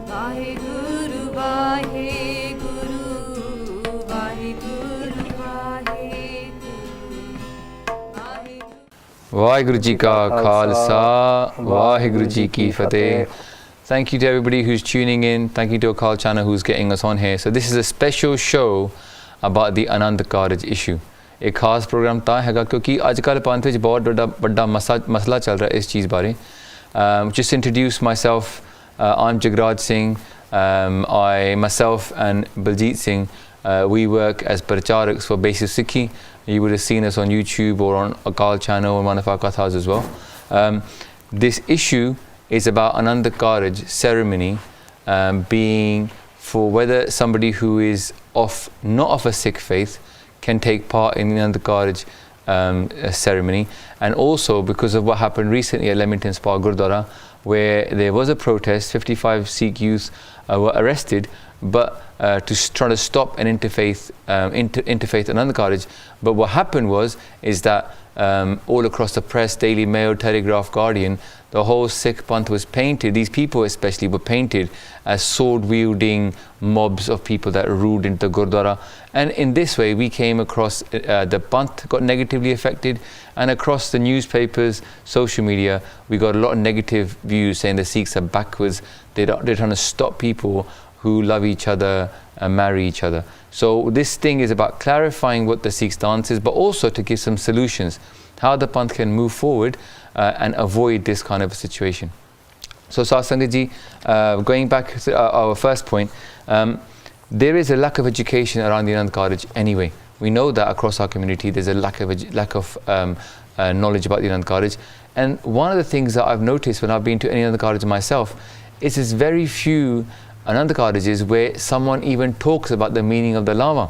Vaheguru, Vaheguru, Vaheguru, Vaheguru. Vaheguru Ji Ka Khalsa, Vaheguru Ji Ki Fateh. Thank you to everybody who's tuning in. Thank you to Akaal Channel who's getting us on here. So this is a special show about the Anand Kaaraj issue. एक खास programme ता हैगा क्योंकि आजकल पंथ विच बहुत बड़ा मसला चल रहा है इस चीज़ बारे. Just introduce myself. I'm Jagraj Singh. I myself and Baljit Singh, we work as pracharaks for Basic Sikhi. You would have seen us on YouTube or on Akaal Channel or one of our kathas as well. This issue is about Anand Kaaraj ceremony being for whether somebody who is not of a Sikh faith can take part in the Anand Kaaraj ceremony, and also because of what happened recently at Leamington Spa Gurdwara, where there was a protest, 55 Sikh youth were arrested, but to try to stop an interfaith Anand Kaaraj. But what happened is that all across the press, Daily Mail, Telegraph, Guardian, the whole Sikh Panth was painted, these people especially were painted as sword-wielding mobs of people that ruled into the Gurdwara. And in this way, we came across, the Panth got negatively affected, and across the newspapers, social media, we got a lot of negative views saying the Sikhs are backwards, they're trying to stop people who love each other and marry each other. So this thing is about clarifying what the Sikh stance is, but also to give some solutions, how the Panth can move forward and avoid this kind of a situation. So Satsangat Ji, going back to our first point, there is a lack of education around the Anand Kaaraj anyway. We know that across our community there's a lack of knowledge about the Anand Kaaraj. And one of the things that I've noticed when I've been to any Anand Kaaraj myself is there's very few Anand Kaarajas where someone even talks about the meaning of the lava,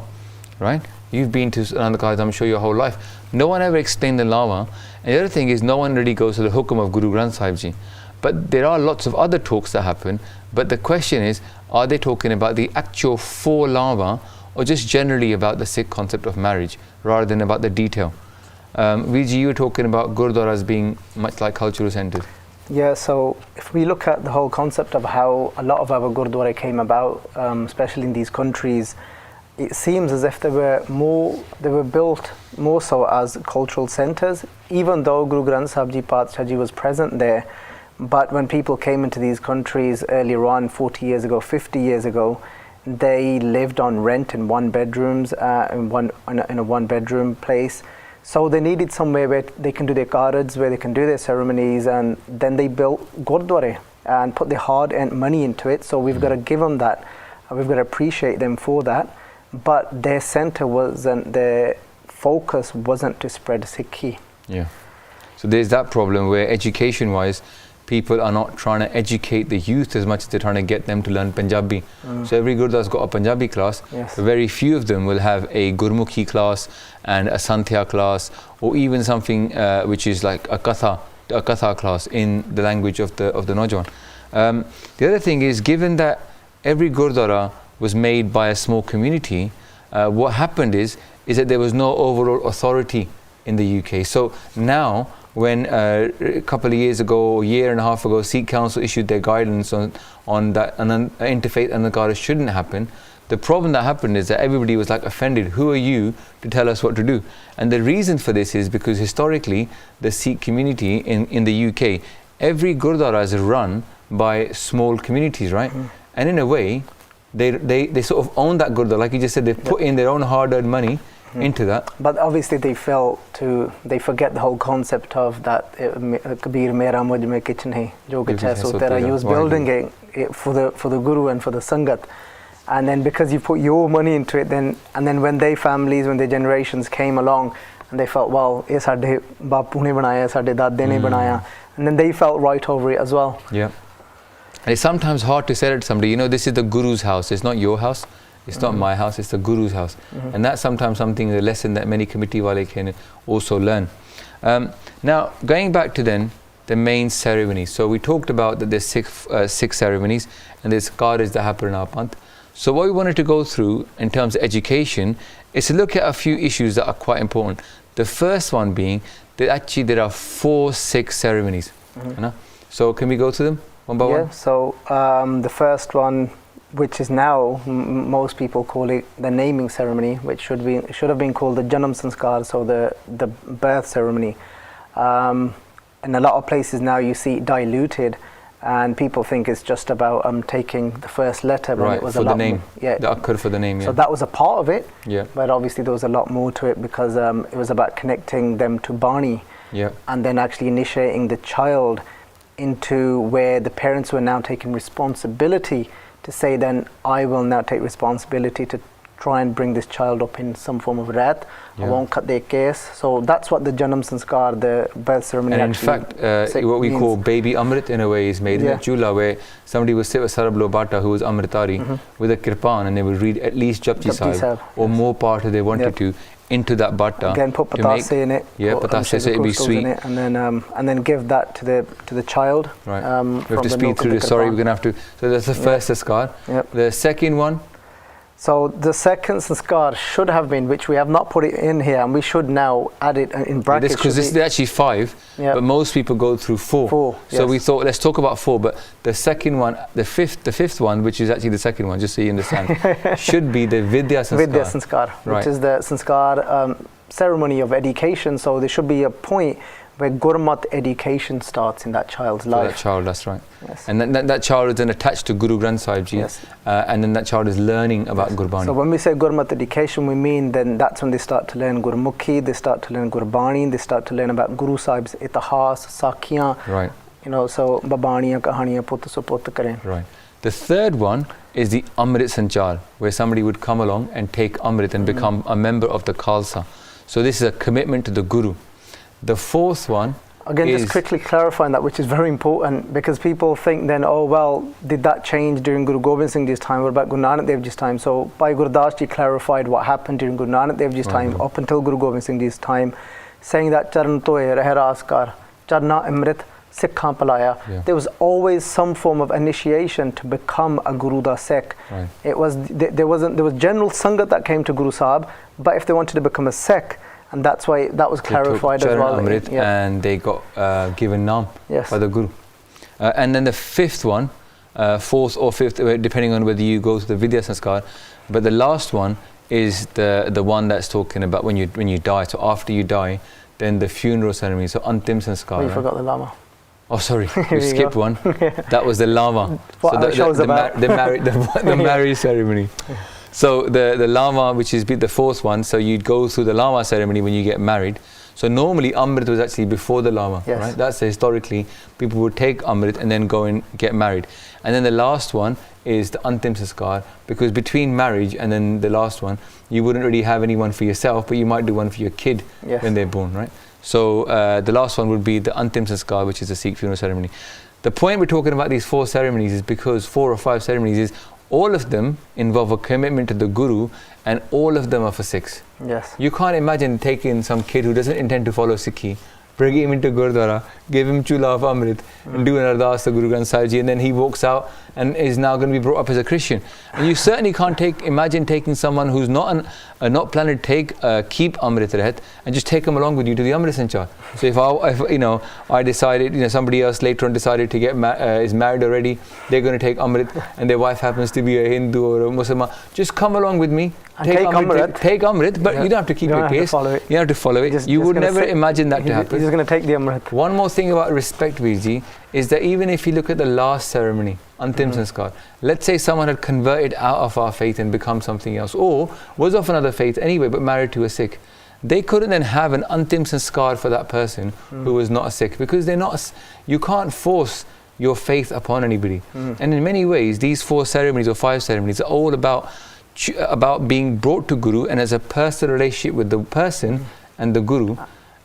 right? You've been to Anand Kaaraj, I'm sure, your whole life. No one ever explained the lava. And the other thing is no one really goes to the hukum of Guru Granth Sahib Ji. But there are lots of other talks that happen. But the question is, are they talking about the actual four lava or just generally about the Sikh concept of marriage rather than about the detail? Viji, you were talking about Gurdwaras being much like cultural centres. Yeah, so if we look at the whole concept of how a lot of our Gurdwara came about, especially in these countries, it seems as if they were built more so as cultural centres, even though Guru Granth Sahib Ji Paatshah Ji was present there. But when people came into these countries earlier on, 40 years ago, 50 years ago, they lived on rent in one bedrooms, in a one-bedroom place. So they needed somewhere where they can do their Kaaraj, where they can do their ceremonies, and then they built Gurdwara and put their hard-earned money into it. So we've got to give them that. We've got to appreciate them for that. But their centre wasn't, their focus wasn't to spread Sikhi. Yeah. So there's that problem where education-wise, people are not trying to educate the youth as much as they're trying to get them to learn Punjabi. So every Gurdwara's got a Punjabi class. Yes. Very few of them will have a Gurmukhi class and a Santhya class, or even something which is like a Katha class in the language of the Naujawan. The other thing is, given that every Gurdwara was made by a small community, what happened is that there was no overall authority in the UK. So now, when a couple of years ago, a year and a half ago, Sikh Council issued their guidance on that interfaith Anand Kaaraj shouldn't happen, the problem that happened is that everybody was like offended. Who are you to tell us what to do? And the reason for this is because historically, the Sikh community in the UK, every Gurdwara is run by small communities, right? And in a way, they sort of own that Gurdwara. Like you just said, they put in their own hard-earned money into that. But obviously they forget the whole concept of that Kabir Mera Mujh Mein Kich Nahi, Jo Kich Hai So Tera. He was building it for the Guru and for the Sangat. And then because you put your money into it, and then when their generations came along and they felt, well, ye sade bapu ne banaya, sade dadde ne banaya, and then they felt right over it as well. Yeah. And it's sometimes hard to say to somebody, you know, this is the Guru's house, it's not your house. It's not my house, it's the Guru's house. And that's sometimes something, a lesson that many committee wale can also learn. Now, going back to then the main ceremonies. So we talked about that there's six ceremonies and there's Kaaraj that happen in our Panth. So what we wanted to go through in terms of education is to look at a few issues that are quite important. The first one being that actually there are 4 Sikh ceremonies. So can we go through them one by one? So the first one, which is now most people call it the naming ceremony, which should have been called the Janam Sanskar, so the birth ceremony. In a lot of places now you see it diluted, and people think it's just about taking the first letter. When it was for a lot the name. More, The akkar for the name. So that was a part of it. Yeah. But obviously there was a lot more to it, because it was about connecting them to Bani. Yeah. And then actually initiating the child into where the parents were now taking responsibility to say, then I will now take responsibility to try and bring this child up in some form of rat. I won't cut their case. So that's what the Janam Sanskar, the birth ceremony, and in fact, what we call baby Amrit in a way is made in a chula, where somebody would sit with Sarab Lobata, who was Amritari, with a kirpan, and they would read at least Japji Sahib or more part if they wanted to into that batta. Again, put patase in it. Yeah, patase, so it'd be sweet. And then give that to the child. Right. We have to speed through this. Sorry, we're gonna have to. So that's the first sanskar. Yep. The second one. So the second sanskar should have been, which we have not put it in here, and we should now add it in brackets. Because this is actually 5, but most people go through 4. So we thought, let's talk about 4. But the second one, the fifth one, which is actually the second one, just so you understand, should be the Vidya Sanskar. Vidya Sanskar, which is the Sanskar ceremony of education. So there should be a point where Gurmat education starts in that child's life. That child, that's right. Yes. And that child is then attached to Guru Granth Sahib Ji, and then that child is learning about Gurbani. So when we say Gurmat education, we mean then that's when they start to learn Gurmukhi, they start to learn Gurbani, they start to learn about Guru Sahib's itihas, sakhiyan. Right. You know, so babaniyan, kahaniyan, put so put karen. Right. The third one is the Amrit Sanchar, where somebody would come along and take Amrit and become a member of the Khalsa. So this is a commitment to the Guru. The fourth one, again, just quickly clarifying that, which is very important, because people think then, oh well, did that change during Guru Gobind Singh Ji's time? What about Guru Nanak Dev Ji's time? So Bhai Gurdas Ji clarified what happened during Guru Nanak Dev Ji's time up until Guru Gobind Singh Ji's time, saying that Charan Toye Reh Raskar, Charna Amrit Sikhan Palaya. There was always some form of initiation to become a Guru Da Sikh. Right. It was there was general Sangat that came to Guru Sahib, but if they wanted to become a Sikh, and that's why that was clarified as well. Amrit, and they got given Naam by the Guru. And then the fifth one, fourth or fifth, depending on whether you go to the Vidya Sanskar, but the last one is the one that's talking about when you die. So after you die, then the funeral ceremony. So Antim Sanskar. Oh, you forgot the Lama. Oh, sorry, we skipped one. That was the Lama. What so the marriage ceremony. So the Lama, which is the fourth one, so you'd go through the Lama ceremony when you get married. So normally Amrit was actually before the Lama, right? That's historically, people would take Amrit and then go and get married. And then the last one is the Antim Sanskar, because between marriage and then the last one, you wouldn't really have anyone for yourself, but you might do one for your kid when they're born, right? So the last one would be the Antim Sanskar, which is the Sikh funeral ceremony. The point we're talking about these 4 ceremonies is because 4 or 5 ceremonies is all of them involve a commitment to the Guru, and all of them are for Sikhs. Yes. You can't imagine taking some kid who doesn't intend to follow Sikhi, bring him into Gurdwara, give him chula of Amrit, and do an ardas to Guru Granth Sahib Ji, and then he walks out and is now going to be brought up as a Christian. And you certainly can't imagine taking someone who's not planning to keep Amrit Rehat and just take him along with you to the Amrit Sanchar. So if I decided, somebody else later on decided to get is married already, they're going to take Amrit, and their wife happens to be a Hindu or a Muslim, just come along with me. Take Amrit, but you don't have to keep your pace. You don't have to follow it. You would never imagine that to happen. You're just going to take the Amrit. One more thing about respect, Virji, is that even if you look at the last ceremony, Antim Sanskar, let's say someone had converted out of our faith and become something else, or was of another faith anyway but married to a Sikh, they couldn't then have an Antim Sanskar for that person who was not a Sikh, because you can't force your faith upon anybody. And in many ways, these 4 ceremonies or 5 ceremonies are all about being brought to Guru and as a personal relationship with the person and the Guru.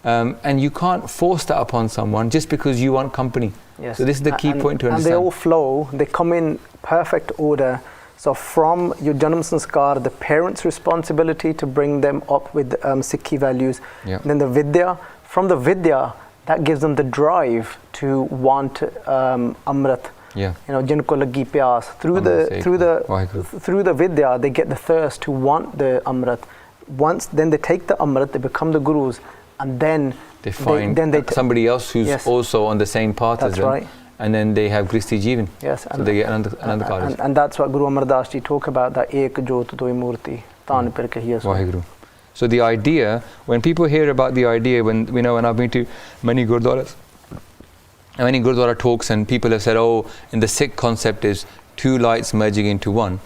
And you can't force that upon someone just because you want company. Yes. So this is the key point to understand. And they all flow, they come in perfect order. So from your Janam Sanskar, the parents' responsibility to bring them up with Sikhi values. Then the Vidya, from the Vidya, that gives them the drive to want Amrit. Jinko lagi pyas. Through the Vidya, they get the thirst to want the Amrit. Then they take the Amrit, they become the Gurus, and then they find somebody else who's also on the same path as them, and then they have Gristi Jeevan. Yes, so they get Anand Kaaraj. And that's what Guru Amar Das Ji talk about, that ek jot toi murti taan per kahiya so. Vaheguru. So the idea, when people hear about the idea, when I've been to many gurdwaras, many gurdwara talks, and people have said, oh, in the Sikh concept is two lights merging into one.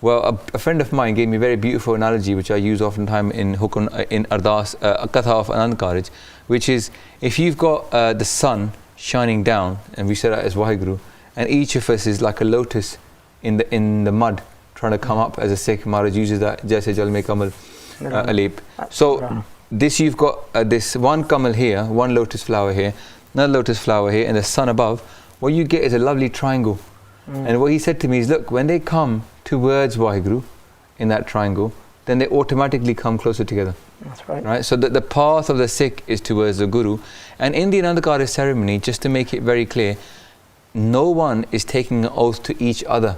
Well, a friend of mine gave me a very beautiful analogy, which I use oftentimes in Ardas, Katha of Anand Kaaraj, which is, if you've got the sun shining down, and we say that as Vaheguru, and each of us is like a lotus in the mud, trying to come up, as a Sikh. Maharaj uses that, Jaise Jal Mein Kamal Alip. So this, you've got this one kamal here, one lotus flower here, another lotus flower here, and the sun above. What you get is a lovely triangle. And what he said to me is, look, when they come towards Vaheguru in that triangle, then they automatically come closer together. That's right. Right? So the path of the Sikh is towards the Guru. And in the Anand Kaaraj ceremony, just to make it very clear, no one is taking an oath to each other.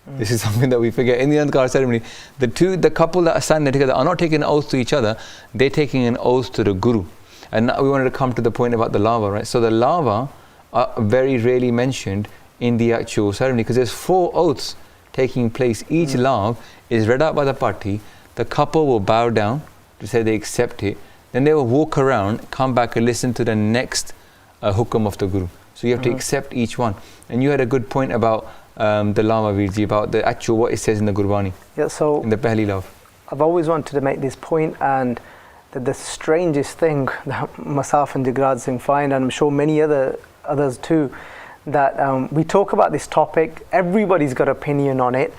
This is something that we forget. In the Anand Kaaraj ceremony, the couple that are standing there together are not taking an oath to each other, they're taking an oath to the Guru. And now we wanted to come to the point about the lava, right? So the lava are very rarely mentioned in the actual ceremony, because there's 4 oaths taking place. Each love is read out by the party. The couple will bow down to say they accept it. Then they will walk around, come back and listen to the next hukum of the Guru. So you have to accept each one. And you had a good point about the Lama Virji, about the actual what it says in the Gurbani. Yeah, so in the Pehli Love. I've always wanted to make this point, and that the strangest thing that myself and Jagraj Singh find, and I'm sure many others too, that we talk about this topic, everybody's got opinion on it,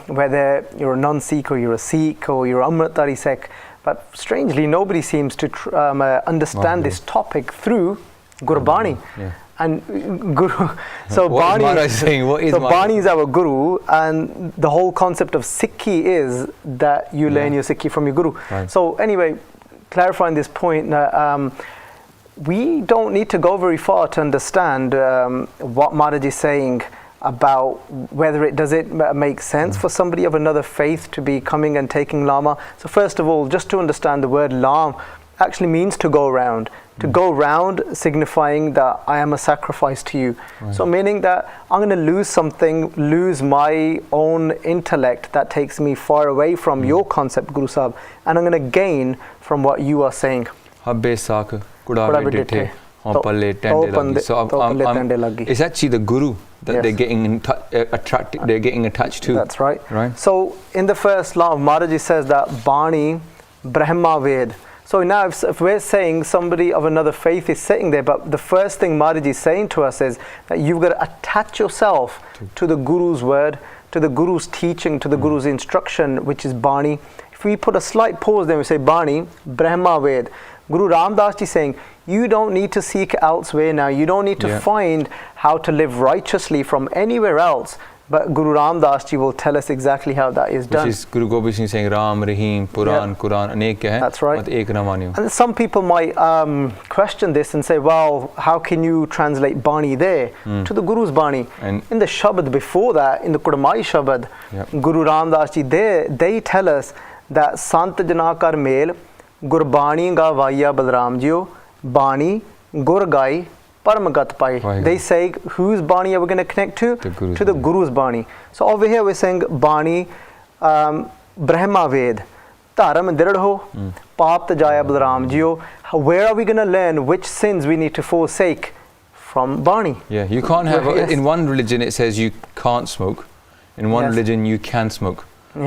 whether you're a non-Sikh or you're a Sikh or you're Amritdhari Sikh, but strangely nobody seems to understand this topic through Gurbani. And Guru, so Bani is our Guru, and the whole concept of Sikhi is that you learn your Sikhi from your Guru. So anyway, clarifying this point, we don't need to go very far to understand what Maharaj is saying about whether does it make sense for somebody of another faith to be coming and taking Lama. So first of all, just to understand, the word Lam actually means to go round. To go round signifying that I am a sacrifice to you. So meaning that I'm going to lose something, lose my own intellect that takes me far away from your concept, Guru Sahib, and I'm going to gain from what you are saying. So it's actually the Guru that they're getting attracted, they're getting attached to. That's right. So in the first law, Maharaj says that Bani Brahma Ved. So now if we're saying somebody of another faith is sitting there, but the first thing Maharaj is saying to us is that you've got to attach yourself to the Guru's word, to the Guru's teaching, to the Guru's instruction, which is Bani. If we put a slight pause there, we say Bani, Brahma Ved. Guru Ram Das Ji saying, you don't need to seek elsewhere now. You don't need to find how to live righteously from anywhere else. But Guru Ram Das Ji will tell us exactly how that is done. Which is Guru Gobind Singh saying Ram, Rahim, Puran, Quran, Anek hai. That's right. Ek Ramaniyo. And some people might question this and say, well, how can you translate Bani there to the Guru's Bani? And in the Shabad before that, in the Kudamai Shabad, Guru Ram Das Ji, they tell us that Sant Jana Kar Mel, Gurbani Ga Vaya Balram Jiyo, Bani, Gur Gai, Paramagat Pai. They say, whose Bani are we going to connect to? The Guru's Bani. So over here we're saying Bani, Brahma Ved, Dharam Diradho, Paap Tajaya Balram Jiyo. Where are we going to learn which sins we need to forsake? From Bani. Yeah, you can't have, in one religion it says you can't smoke, in one religion you can smoke.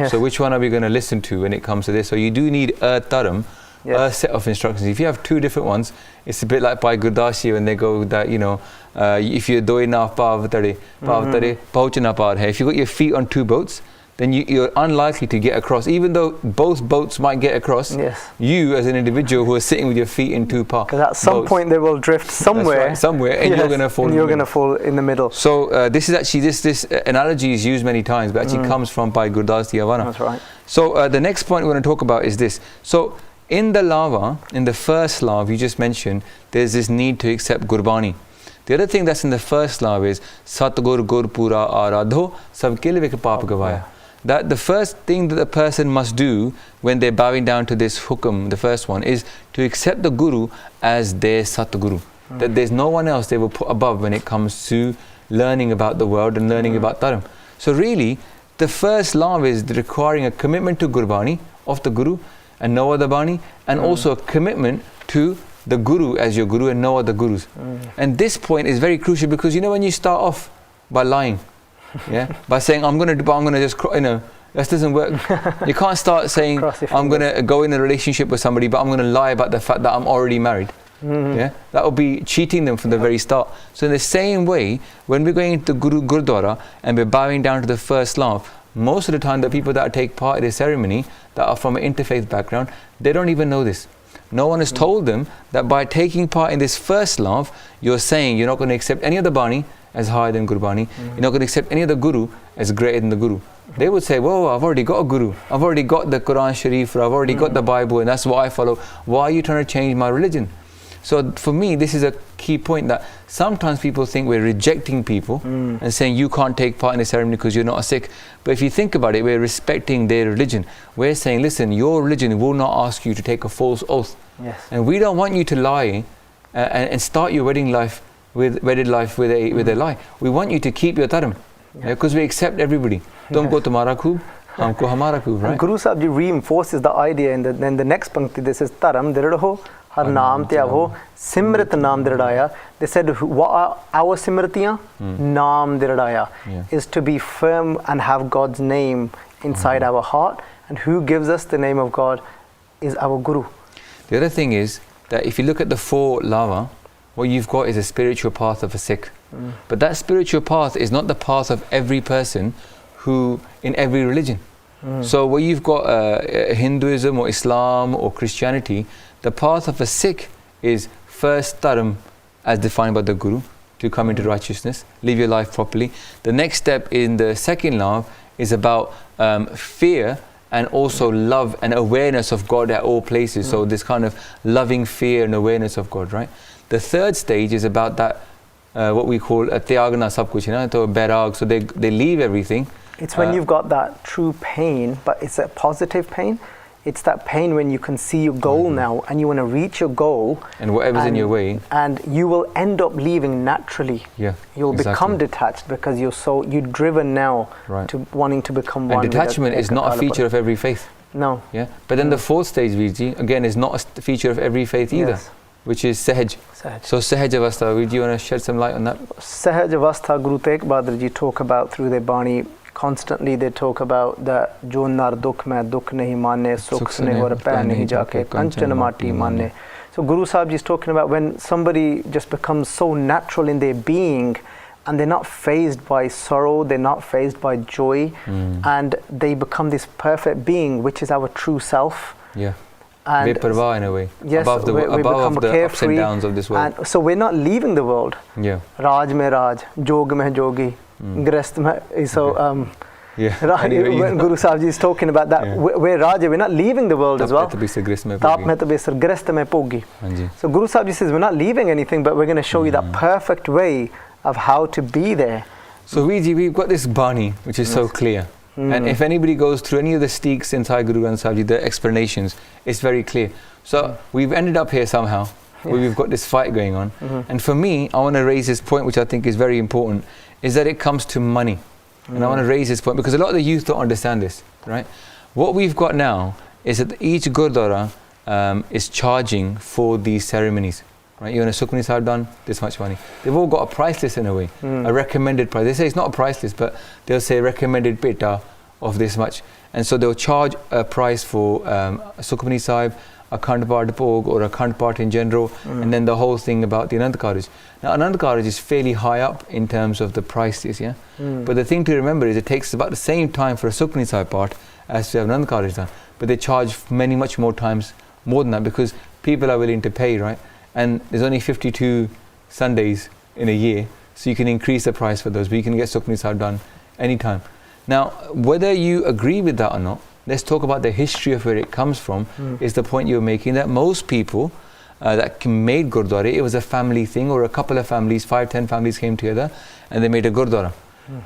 So which one are we going to listen to when it comes to this? So you do need a Dharam, a set of instructions. If you have 2 different ones, it's a bit like by Gurdasi when they go that, if you're doing na pavatare, pauchana par hai. If you got your feet on 2 boats, then you're unlikely to get across. Even though both boats might get across, you as an individual who are sitting with your feet in 2 boats. Because at some point they will drift somewhere. That's right, and you're going to fall. And you're going to fall in the middle. So this is actually this analogy is used many times, but actually comes from Bhai Gurdas Diyavana. That's right. So the next point we're going to talk about is this. So in the lava, in the first lava you just mentioned, there's this need to accept Gurbani. The other thing that's in the first lava is Satgur Gur Pura Aradho Sabkil Vik Paap Gavaya. That the first thing that the person must do when they're bowing down to this hukum, the first one, is to accept the Guru as their Satguru. that there's no one else they will put above when it comes to learning about the world and learning about Dharam. So really, the first law is requiring a commitment to Gurbani of the Guru and no other Bani, and also a commitment to the Guru as your Guru and no other Gurus. And this point is very crucial, because when you start off by lying, by saying I'm going to just, that doesn't work. You can't start saying I'm going to go in a relationship with somebody, but I'm going to lie about the fact that I'm already married. That would be cheating them from the very start. So in the same way, when we're going into Gurdwara and we're bowing down to the first law, most of the time the people that take part in the ceremony that are from an interfaith background, they don't even know this. No one has told them that by taking part in this first law, you're saying you're not going to accept any other Bani as higher than Gurbani. You're not going to accept any other Guru as greater than the Guru. They would say, whoa, I've already got a Guru. I've already got the Quran Sharif, or I've already got the Bible, and that's what I follow. Why are you trying to change my religion? So for me, this is a key point, that sometimes people think we're rejecting people and saying you can't take part in the ceremony because you're not a Sikh. But if you think about it, we're respecting their religion. We're saying, listen, your religion will not ask you to take a false oath. And we don't want you to lie and start your wedded life with a lie. We want you to keep your dharam, because we accept everybody. Tumko tumhara khoob, humko hamara khoob, right? Guru Sahib ji reinforces the idea in the next pankti. This is dharam dirho har naam te avo simrit naam dirdaya. They said, what are our simritiyan? Naam dirdaya is to be firm and have God's name inside our heart. And who gives us the name of God is our Guru. The other thing is that if you look at the 4 lava, what you've got is a spiritual path of a Sikh. But that spiritual path is not the path of every person who in every religion. So where you've got Hinduism or Islam or Christianity, the path of a Sikh is first dharam as defined by the Guru, to come into righteousness, live your life properly. The next step in the second law is about fear and also love and awareness of God at all places. So this kind of loving fear and awareness of God, right? The third stage is about that, what we call a tyagna sab kuch, to bairag. So they leave everything. It's when you've got that true pain, but it's a positive pain. It's that pain when you can see your goal now and you want to reach your goal. And whatever's in your way. And you will end up leaving naturally. You'll become detached because you're driven now to wanting to become one. And detachment is not a feature of every faith. No. But then the fourth stage, Veerji, again, is not a feature of every faith either. Which is Sahaj. So Sahaj Avastha, do you want to shed some light on that? Sahaj Avastha, Guru Tegh Bahadur Ji talk about through their Bani. Constantly they talk about the jo nar dukh mein dukh nahi mane, sukh sne aur peh nahi jaake kanchan mati mane. So Guru Sahib Ji is talking about when somebody just becomes so natural in their being, and they're not fazed by sorrow, they're not fazed by joy, and they become this perfect being, which is our true self. And Beparwa in a way, yes, above the ups and downs of this world. And so we're not leaving the world. Raj mein Raj, Jog mein Jogi, Grest mein. So when Guru Sahib Ji is talking about that, we're Raja, we're not leaving the world as well. Taap mein to besar, Grest mein pogi. So Guru Sahib Ji says we're not leaving anything, but we're going to show you that perfect way of how to be there. So we've got this Bani, which is so clear. And if anybody goes through any of the steeks inside Guru Granth Sahib Ji, the explanations, it's very clear. So we've ended up here somehow, where we've got this fight going on. And for me, I want to raise this point, which I think is very important, is that it comes to money. And I want to raise this point, because a lot of the youth don't understand this, right? What we've got now is that each Gurdwara is charging for these ceremonies. Right, you want a Sukhmani Sahib done, this much money. They've all got a price list in a way, a recommended price. They say it's not a price list, but they'll say recommended peta of this much. And so they'll charge a price for Sukhmani Sahib, a Akhand Path Bhog, or a Akhand Path in general, and then the whole thing about the Anand Kaaraj. Now Anand Kaaraj is fairly high up in terms of the prices, But the thing to remember is it takes about the same time for a Sukhmani Sahib part as to have Anand Kaaraj done. But they charge much more times more than that, because people are willing to pay, right? And there's only 52 Sundays in a year, so you can increase the price for those, but you can get Sukhmani Sahib done anytime. Now, whether you agree with that or not, let's talk about the history of where it comes from, is the point you're making, that most people that made Gurdwara, it was a family thing, or a couple of families, 5-10 families came together, and they made a Gurdwara.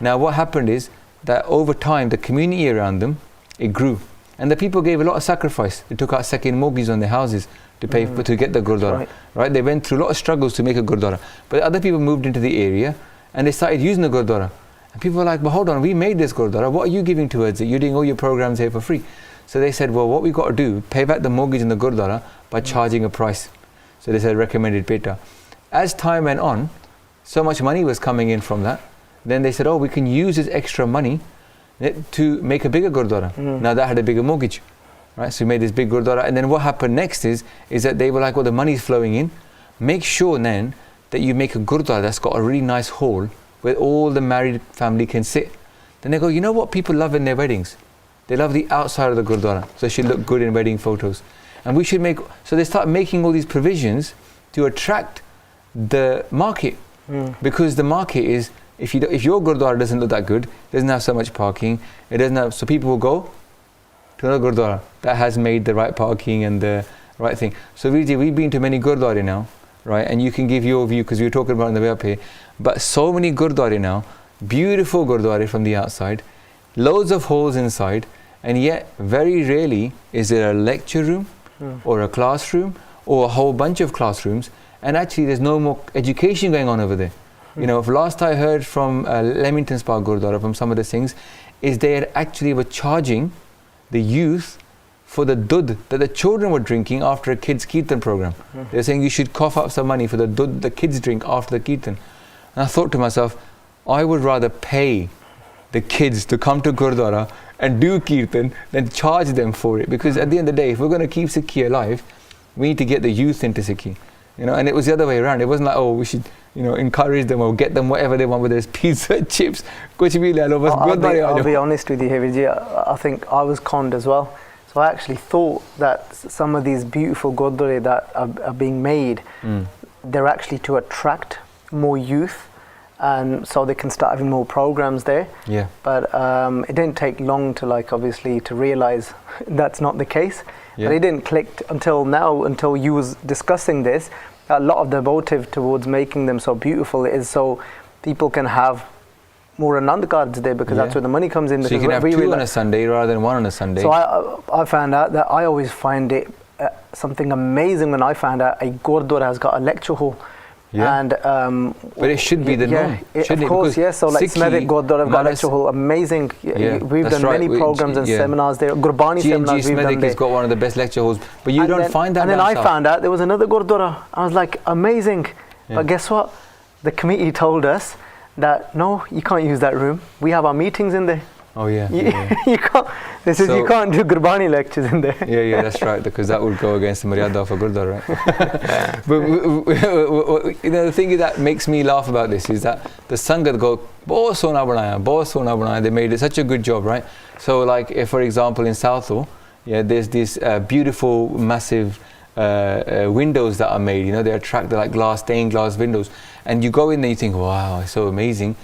Now, what happened is that over time, the community around them, it grew. And the people gave a lot of sacrifice. They took out second mortgages on their houses to pay to get the Gurdwara. Right? They went through a lot of struggles to make a Gurdwara. But other people moved into the area and they started using the Gurdwara. And people were like, well, hold on, we made this Gurdwara. What are you giving towards it? You're doing all your programs here for free. So they said, well, what we've got to do, pay back the mortgage in the Gurdwara by charging a price. So they said recommended peta. As time went on, so much money was coming in from that. Then they said, oh, we can use this extra money to make a bigger Gurdwara. Now that had a bigger mortgage. Right? So we made this big Gurdwara. And then what happened next is that they were like, well, the money's flowing in. Make sure then that you make a Gurdwara that's got a really nice hall where all the married family can sit. Then they go, you know what people love in their weddings? They love the outside of the Gurdwara. So it should look good in wedding photos. And we should make, so they start making all these provisions to attract the market. Because the market is, if your Gurdwara doesn't look that good, doesn't have so much parking, it doesn't have, so people will go to another Gurdwara that has made the right parking and the right thing. So we've been to many Gurdwara now, right? And you can give your view, because we were talking about it on the way up here, but so many Gurdwara now, beautiful Gurdwara from the outside, loads of holes inside, and yet very rarely is there a lecture room or a classroom or a whole bunch of classrooms, and actually there's no more education going on over there. You know, last I heard from Leamington Spa Gurdwara, from some of the things, is they actually were charging the youth for the dud that the children were drinking after a kids' kirtan program. They're saying you should cough up some money for the dud the kids drink after the kirtan. And I thought to myself, I would rather pay the kids to come to Gurdwara and do kirtan than charge them for it, because at the end of the day, if we're going to keep Sikhi alive, we need to get the youth into Sikhi. You know, and it was the other way around. It wasn't like, oh, we should, you know, encourage them or get them whatever they want, whether it's pizza, chips, kuch bhi le lo, bas I'll be honest with you here, Vijay. I think I was conned as well. So I actually thought that some of these beautiful Gurdwara that are being made, they're actually to attract more youth, and so they can start having more programs there. Yeah. But it didn't take long to, like, obviously to realize that's not the case. Yeah. But it didn't click until now, until you was discussing this. A lot of the motive towards making them so beautiful is so people can have more Anand Kaaraj there, because that's where the money comes in. So you can have two on a Sunday rather than one on a Sunday. So I found out that I always find it something amazing when I found out a Gurdwara has got a lecture hall. Yeah. And but it should be the norm. Of course, yes. So like Smerit Gurdwara have got a lecture hall, amazing. We've done many programs and seminars there. Gurbani seminars we've done there. Has got one of the best lecture halls, but you don't find that. And then I found out there was another Gurdwara. I was like, amazing. But guess what? The committee told us that no, you can't use that room. We have our meetings in there. Oh yeah. You can't. They said you can't do Gurbani lectures in there. Yeah, that's right, because that would go against the Maryada of a Gurdwara, right? But you know, the thing that makes me laugh about this is that the Sangat go, bahut sona banaya. They made it such a good job, right? So like, if, for example, in Southall, there's these beautiful, massive windows that are made. You know, they attract the like stained glass windows, and you go in there, you think, wow, it's so amazing.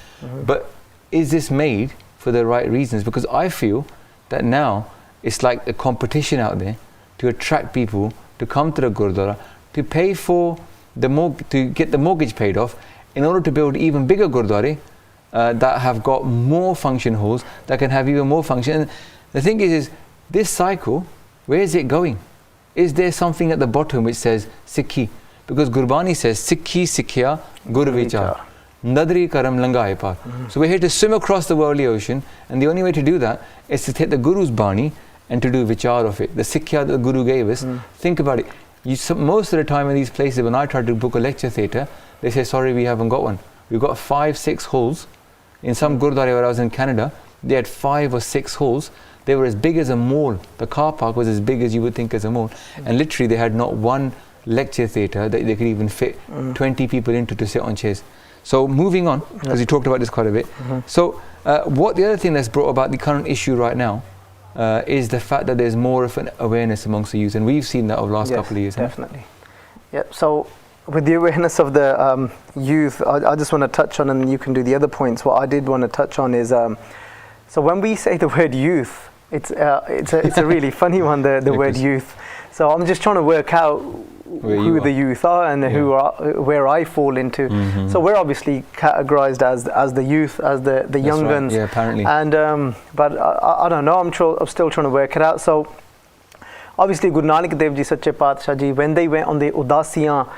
But is this made for the right reasons? Because I feel that now it's like a competition out there to attract people to come to the Gurdwara, to pay for to get the mortgage paid off, in order to build even bigger Gurdwara that have got more function halls, that can have even more function. And the thing is this cycle, where is it going? Is there something at the bottom which says Sikhi? Because Gurbani says Sikhi Sikhya Gur Vichar. Nadri Karam Langai Par. So we're here to swim across the worldly ocean, and the only way to do that is to take the Guru's Bani and to do vichar of it. The Sikhya that the Guru gave us, think about it. Most of the time in these places, when I try to book a lecture theatre, they say, sorry, we haven't got one. We've got 5-6 halls. In some Gurdwara where I was in Canada, they had 5 or 6 halls. They were as big as a mall. The car park was as big as you would think as a mall. And literally they had not one lecture theatre that they could even fit 20 people into to sit on chairs. So moving on, because you talked about this quite a bit. So what the other thing that's brought about the current issue right now is the fact that there's more of an awareness amongst the youth, and we've seen that over the last couple of years. Definitely. Yep. So with the awareness of the youth, I just want to touch on, and you can do the other points. What I did want to touch on is, so when we say the word youth, it's a really funny one, the word youth. So I'm just trying to work out who the youth are and where I fall into. So we're obviously categorized as the youth, as the young guns. Yeah, apparently. And but I don't know. I'm still trying to work it out. So obviously Guru Nanak Dev Ji Sache Paatshah Ji, when they went on the Udasiyan,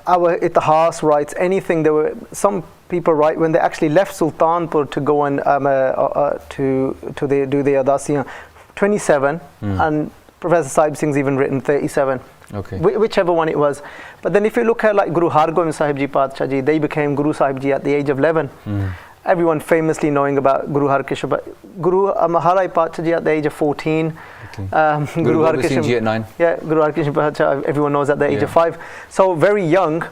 our Itihas writes anything. There were some people write when they actually left Sultanpur to go and do the Udasiyan, 27, and Professor Sahib Singh's even written 37. Okay. Whichever one it was. But then if you look at like Guru Har Gobind Sahib Ji Paatshah Ji, they became Guru Sahib Ji at the age of 11. Everyone famously knowing about Guru Har Krishan, but Guru Maharaj Paatshah Ji at the age of 14. Okay. Guru Har Krishan Ji at 9. Yeah, Guru Har Krishan Paatshah, everyone knows at the age of 5. So very young.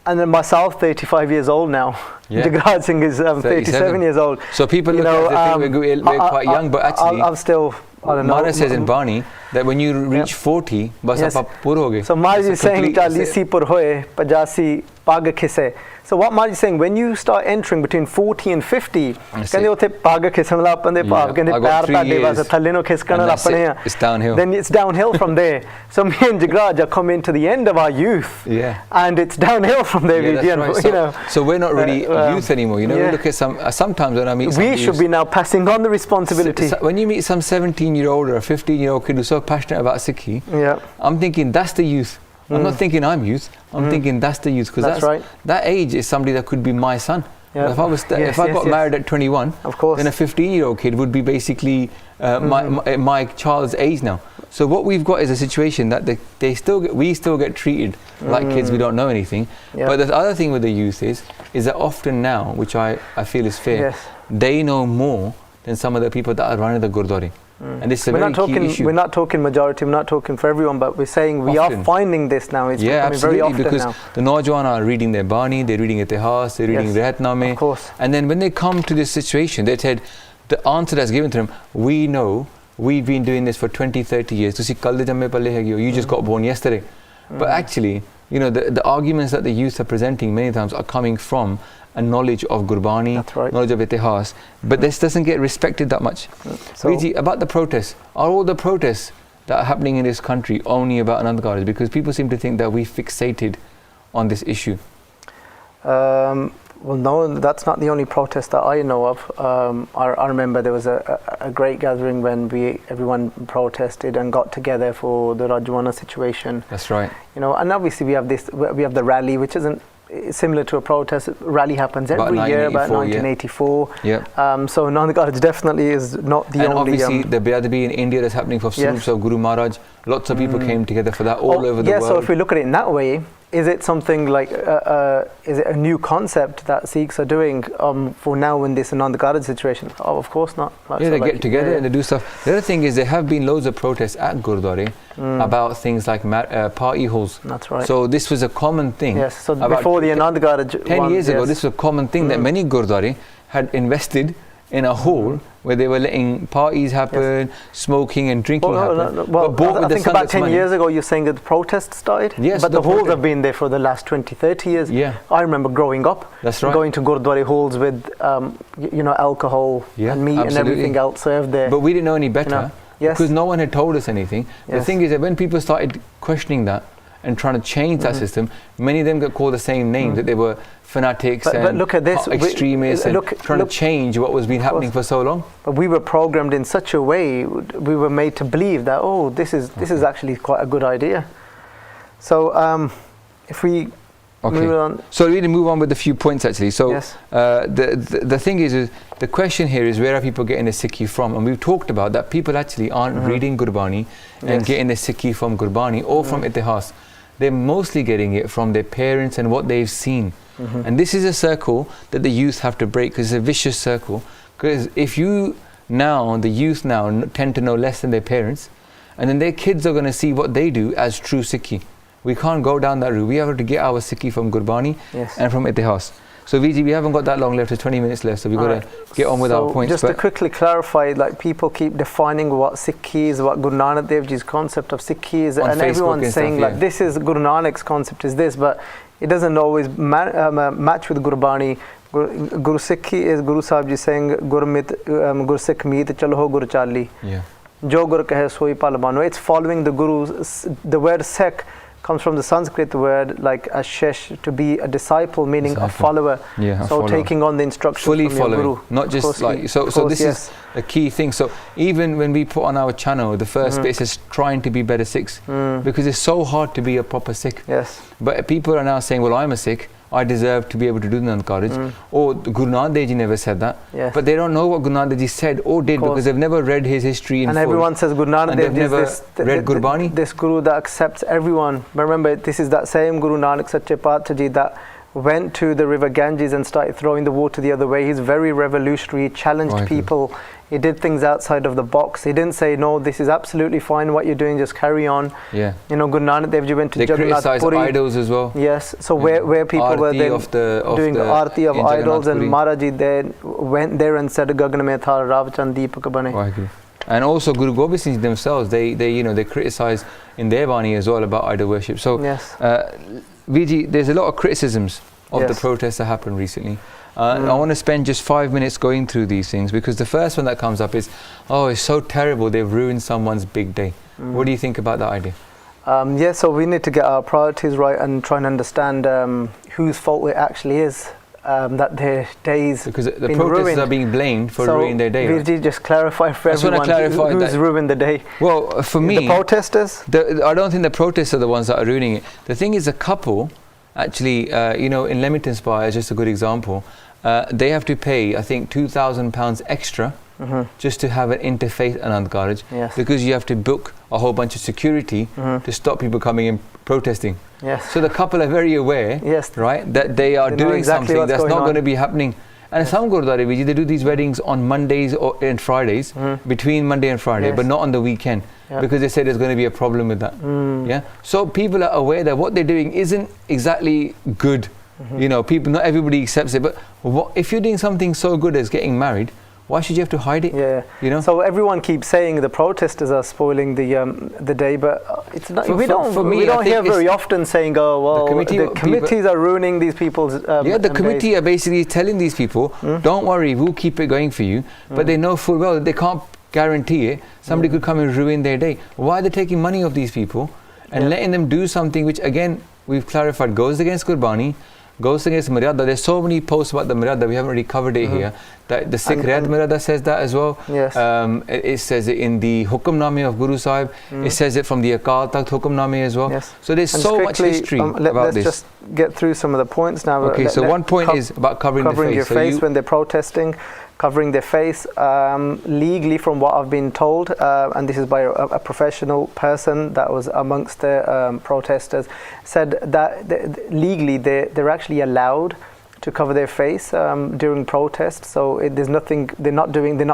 And then myself, 35 years old now. Yeah. Jagraj Singh is 37 years old. So people look at it, they think we're quite young, but actually, I'm still, I don't know. Mara says in Bani that when you reach 40, bas aap pur ho gaye. So Maharaj is saying, 40 pur hoye, 50 pag khise. So what Maharaj is saying, when you start entering between 40 and 50, ਕਹਿੰਦੇ ਉੱਥੇ ਪੱਗ ਖਿਸਣ ਲੱਗ ਪੈਂਦੇ ਭਾਵ ਕਹਿੰਦੇ ਪੈਰ ਤੁਹਾਡੇ ਵਾਸਤੇ ਥੱਲੇ ਨੂੰ ਖਿਸਕਣ ਲੱਗ ਪਣੇ ਆ. It's downhill. Then it's downhill from there. So me and Jagraj are coming to the end of our youth. Yeah. And it's downhill from there. Yeah, that's right. So we're not really youth anymore. You know, we look at sometimes when I meet we should be now passing on the responsibility. When you meet some 17-year-old or a 15-year-old kid who's so passionate about Sikhi, I'm thinking that's the youth. I'm not thinking I'm youth. I'm thinking that's the youth, because that age is somebody that could be my son. If I was if I got married at 21, of course, then a 15-year-old kid would be basically my child's age now. So what we've got is a situation that we still get treated like kids. We don't know anything. But the other thing with the youth is that often now, which I feel is fair, they know more than some of the people that are running the Gurdwara. And this is a very key issue. We're not talking majority, we're not talking for everyone, but we're saying we are finding this now. It's becoming very often because now. The Naujawan are reading their Bani, they're reading Itihas, they're reading Rehatname. Of course. And then when they come to this situation, they said, the answer that's given to them, we know, we've been doing this for 20, 30 years. You just got born yesterday. But actually, you know, the arguments that the youth are presenting many times are coming from a knowledge of Gurbani, knowledge of Itihas, but this doesn't get respected that much. So, Viji, about the protests, are all the protests that are happening in this country only about Anand Kaaraj? Because people seem to think that we fixated on this issue. Well, no, that's not the only protest that I know of. I remember there was a great gathering when everyone protested and got together for the Rajwana situation. That's right. You know, and obviously we have the rally, which isn't similar to a protest. Rally happens every year, about 1984. So Anand Kaaraj definitely is not the only. And obviously the Beadabi in India that's happening for Swoops of Guru Maharaj. Lots of people came together for that all over the world. So if we look at it in that way, is it something like, is it a new concept that Sikhs are doing for now in this Anand Kaaraj situation? Oh, of course not. They get together and they do stuff. The other thing is there have been loads of protests at Gurdwara about things like party halls. That's right. So this was a common thing. Yes, so before the Anand Kaaraj 10 years ago, this was a common thing that many Gurdwara had invested in a hall where they were letting parties happen, smoking and drinking happen. I think about 10 years ago you're saying that the protests started? Yes. But the halls have been there for the last 20, 30 years. Yeah. I remember growing up, going to Gurdwara halls with, alcohol and meat and everything else served there. But we didn't know any better because no one had told us anything. The thing is that when people started questioning that and trying to change that system, many of them got called the same names, that they were fanatics and look at this, extremists and trying to change what was been happening for so long. But we were programmed in such a way, we were made to believe that, this is actually quite a good idea. So if we move on. So we need to move on with a few points actually. So the thing is the question here is, where are people getting the Sikhi from? And we've talked about that people actually aren't reading Gurbani and getting the Sikhi from Gurbani or from Itihas. They're mostly getting it from their parents and what they've seen. And this is a circle that the youth have to break, because it's a vicious circle. Because if the youth now tend to know less than their parents, and then their kids are going to see what they do as true Sikhi. We can't go down that route. We have to get our Sikhi from Gurbani and from Itihas. So Viji, we haven't got that long left, there's 20 minutes left, so we've got to get on with our points. Just to quickly clarify, like people keep defining what Sikhi is, what Guru Nanak Dev Ji's concept of Sikhi is, and everyone's saying like this is Guru Nanak's concept is this, but it doesn't always match with Gurbani. Guru Sikhi is Guru Sahib Ji saying Guru Sikh Meet Chalo Guru Chali. Jo Gur kahe soi pal mano. It's following the Guru. The word Sikh comes from the Sanskrit word like ashish, to be a disciple, meaning a follower. Yeah, so taking on the instructions fully from following, your Guru. not just like so. This is a key thing. So even when we put on our channel, the first bit is trying to be better Sikhs, because it's so hard to be a proper Sikh. Yes. But people are now saying, well, I'm a Sikh, I deserve to be able to do Anand Kaaraj. Or Guru Nanak Dev Ji never said that. Yes. But they don't know what Guru Nanak Dev Ji said or did, because they've never read his history in and full. Everyone says Guru Nanak Dev Ji is read Gurbani. This Guru that accepts everyone. But remember, this is that same Guru Nanak Sache Paatshah Ji that went to the river Ganges and started throwing the water the other way. He's very revolutionary, challenged people. He did things outside of the box. He didn't say, no, this is absolutely fine what you're doing, just carry on. Yeah. You know, Guru Nanak Dev Ji went to Jagraj. They criticized idols as well. Yes. So where people were then doing the arti of idols, and Maharaji then went there and said, Gagna mein tha Ravchand Deepak bane. And also Guru Gobind Singh themselves, they criticize in their Bani as well about idol worship. So Viji, there's a lot of criticisms of the protests that happened recently. I want to spend just 5 minutes going through these things, because the first one that comes up is, oh, it's so terrible, they've ruined someone's big day. What do you think about that idea? So we need to get our priorities right and try and understand whose fault it actually is that their days because the protesters ruined. Are being blamed for ruining their day. Virji, just clarify for everyone who's ruined the day. Well, for me, the protesters? I don't think the protesters are the ones that are ruining it. The thing is, a couple, actually, in Leamington Spa is just a good example. They have to pay, I think, £2,000 extra just to have an interfaith Anand Kaaraj, because you have to book a whole bunch of security to stop people coming in protesting. Yes. So the couple are very aware, right, that they are doing exactly something that's not going to be happening. And some Gurudwara, they do these weddings on Mondays and Fridays, between Monday and Friday, but not on the weekend, because they say there's going to be a problem with that. Yeah. So people are aware that what they're doing isn't exactly good. You know, people, not everybody accepts it. But if you're doing something so good as getting married, why should you have to hide it? Yeah. You know. So everyone keeps saying the protesters are spoiling the day, but it's not. We don't hear very often saying, "Oh, well, the committees are ruining these people's." The committee are basically telling these people, "Don't worry, we'll keep it going for you." But they know full well that they can't guarantee it. Somebody could come and ruin their day. Why are they taking money of these people and letting them do something which, again, we've clarified, goes against Gurbani, goes against Maryada? There's so many posts about the Maryada, we haven't really covered it here. That the Sikh Riyad Maryada says that as well. Yes. It says it in the Hukamname of Guru Sahib. It says it from the Akaal Takht Hukamname as well. Yes. So there's so much history about this. Let's just get through some of the points now. Okay, so one point is about covering the face. Your face when they're protesting. Covering their face legally, from what I've been told, and this is by a professional person that was amongst the protesters, said that legally they're actually allowed to cover their face during protests. So there's nothing they're not